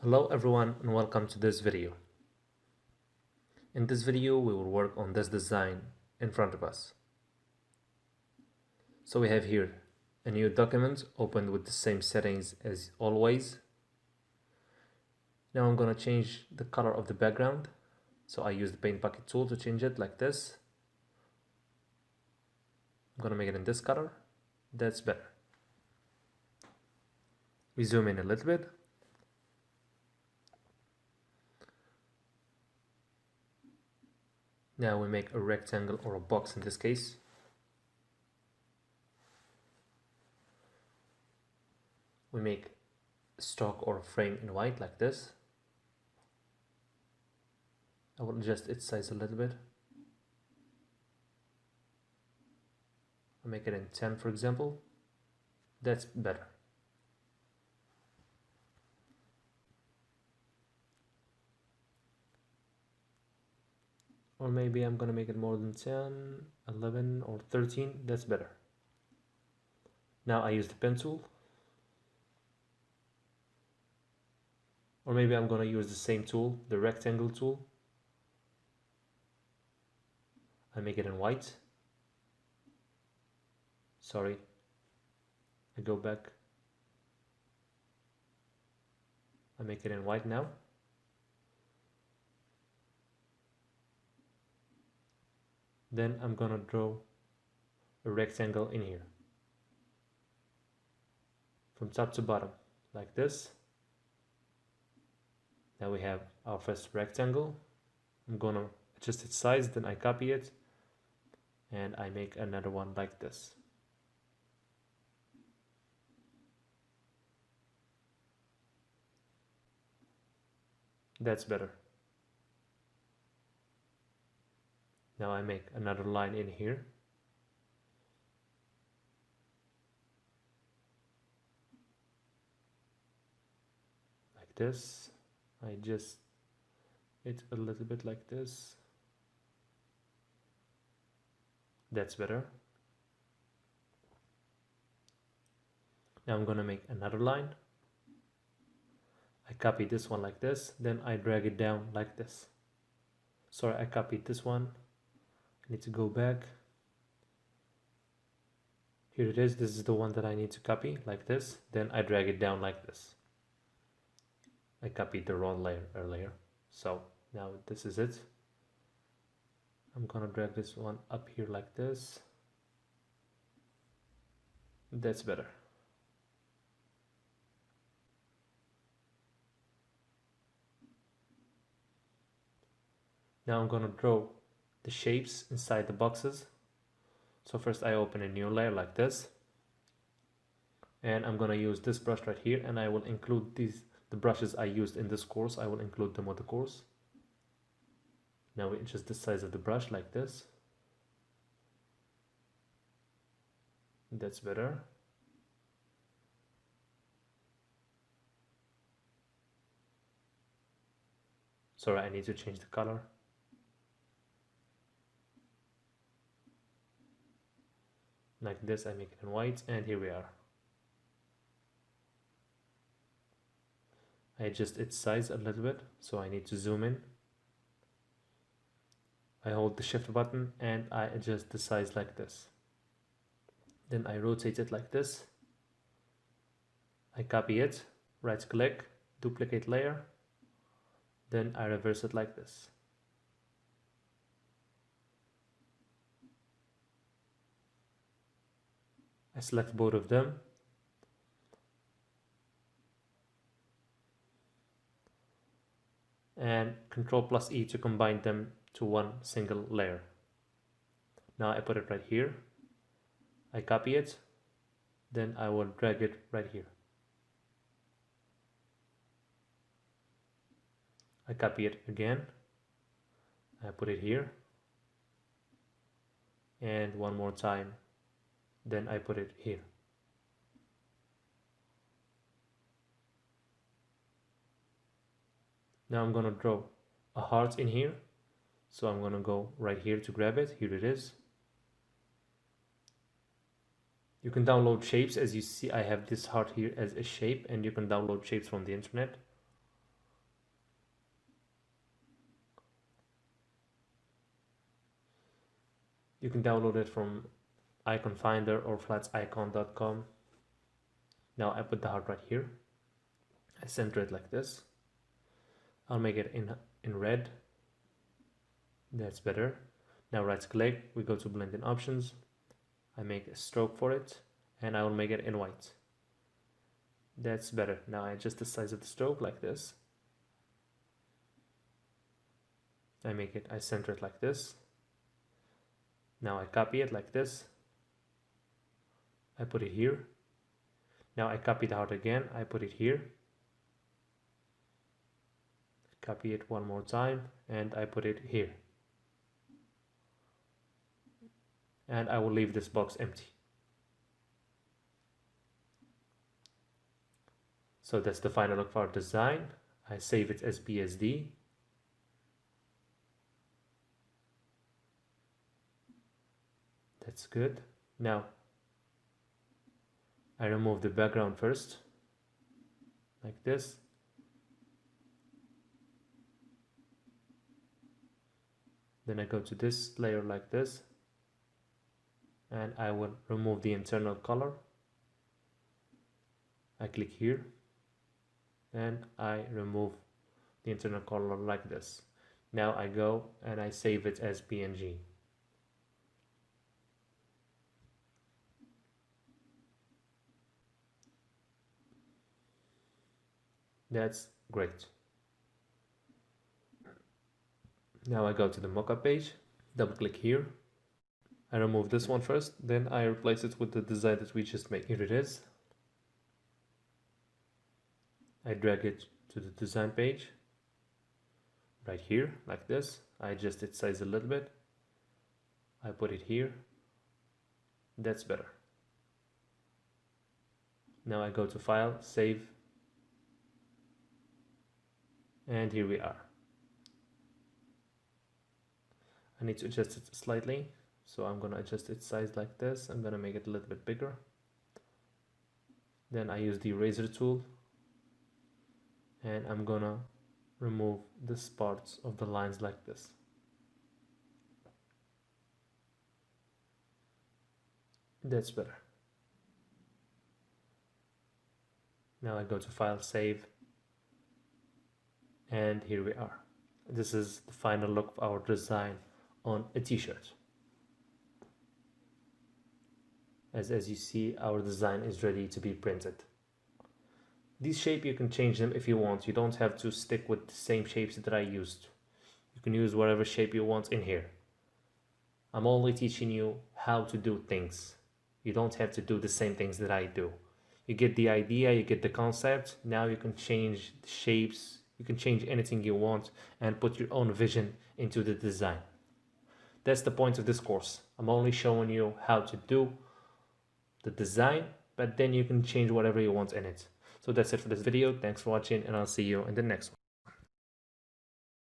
Hello everyone and welcome to this video. In this video we will work on this design in front of us. So we have here a new document opened with the same settings as always. Now I'm going to change the color of the background. So I use the paint bucket tool to change it like this. I'm going to make it in this color. That's better. We zoom in a little bit. Now we make a rectangle or a box in this case. We make a stalk or a frame in white like this. I will adjust its size a little bit. I'll make it in 10 for example. That's better. Or maybe I'm gonna make it more than 10, 11 or 13, that's better. Now I use the pen tool. Or maybe I'm gonna use the same tool, the rectangle tool. I make it in white. Sorry, I go back. I make it in white now. Then I'm gonna draw a rectangle in here. From top to bottom, like this. Now we have our first rectangle. I'm gonna adjust its size, then I copy it. And I make another one like this. That's better. Now I make another line in here. Like this. I just it a little bit like this. That's better. Now I'm gonna make another line. I copy this one like this, then I drag it down like this. Sorry, I copied this one. I need to go back. Here it is. This is the one that I need to copy like this. Then I drag it down like this. I copied the wrong layer earlier. So now this is it. I'm gonna drag this one up here like this. That's better. Now I'm gonna draw the shapes inside the boxes. So first I open a new layer like this. And I'm gonna use this brush right here, and I will include the brushes I used in this course. I will include them with the course. Now we adjust the size of the brush like this. That's better. Sorry, I need to change the color. Like this, I make it in white, and here we are. I adjust its size a little bit, so I need to zoom in. I hold the shift button and I adjust the size like this. Then I rotate it like this. I copy it, right click, duplicate layer. Then I reverse it like this. I select both of them. And Ctrl+E to combine them to one single layer. Now I put it right here. I copy it. Then I will drag it right here. I copy it again. I put it here. And one more time. Then I put it here. Now I'm gonna draw a heart in here. So I'm gonna go right here to grab it. Here it is. You can download shapes. As you see, I have this heart here as a shape, and you can download shapes from the internet. You can download it from Icon Finder or flatsicon.com. Now I put the heart right here. I center it like this. I'll make it in red. That's better. Now right click, we go to blend in options. I make a stroke for it and I will make it in white. That's better. Now I adjust the size of the stroke like this. I center it like this. Now I copy it like this. I put it here. Now I copy the heart again. I put it here. Copy it one more time and I put it here. And I will leave this box empty. So that's the final look of our design. I save it as PSD. That's good. Now I remove the background first, like this. Then I go to this layer like this, and I will remove the internal color. I click here, and I remove the internal color like this. Now I go and I save it as PNG. That's great. Now I go to the mockup page, double click here. I remove this one first, then I replace it with the design that we just made. Here it is. I drag it to the design page, right here, like this. I adjust its size a little bit. I put it here. That's better. Now I go to File, Save, and here we are. I need to adjust it slightly, so I'm going to adjust its size like this. I'm going to make it a little bit bigger. Then I use the eraser tool, and I'm going to remove this parts of the lines like this. That's better. Now I go to File, Save, and here we are. This is the final look of our design on a t-shirt. As you see, our design is ready to be printed. These shapes, you can change them if you want. You don't have to stick with the same shapes that I used. You can use whatever shape you want in here. I'm only teaching you how to do things. You don't have to do the same things that I do. You get the idea, you get the concept. Now you can change the shapes. You can change anything you want and put your own vision into the design. That's the point of this course. I'm only showing you how to do the design, but then you can change whatever you want in it. So that's it for this video. Thanks for watching, and I'll see you in the next one.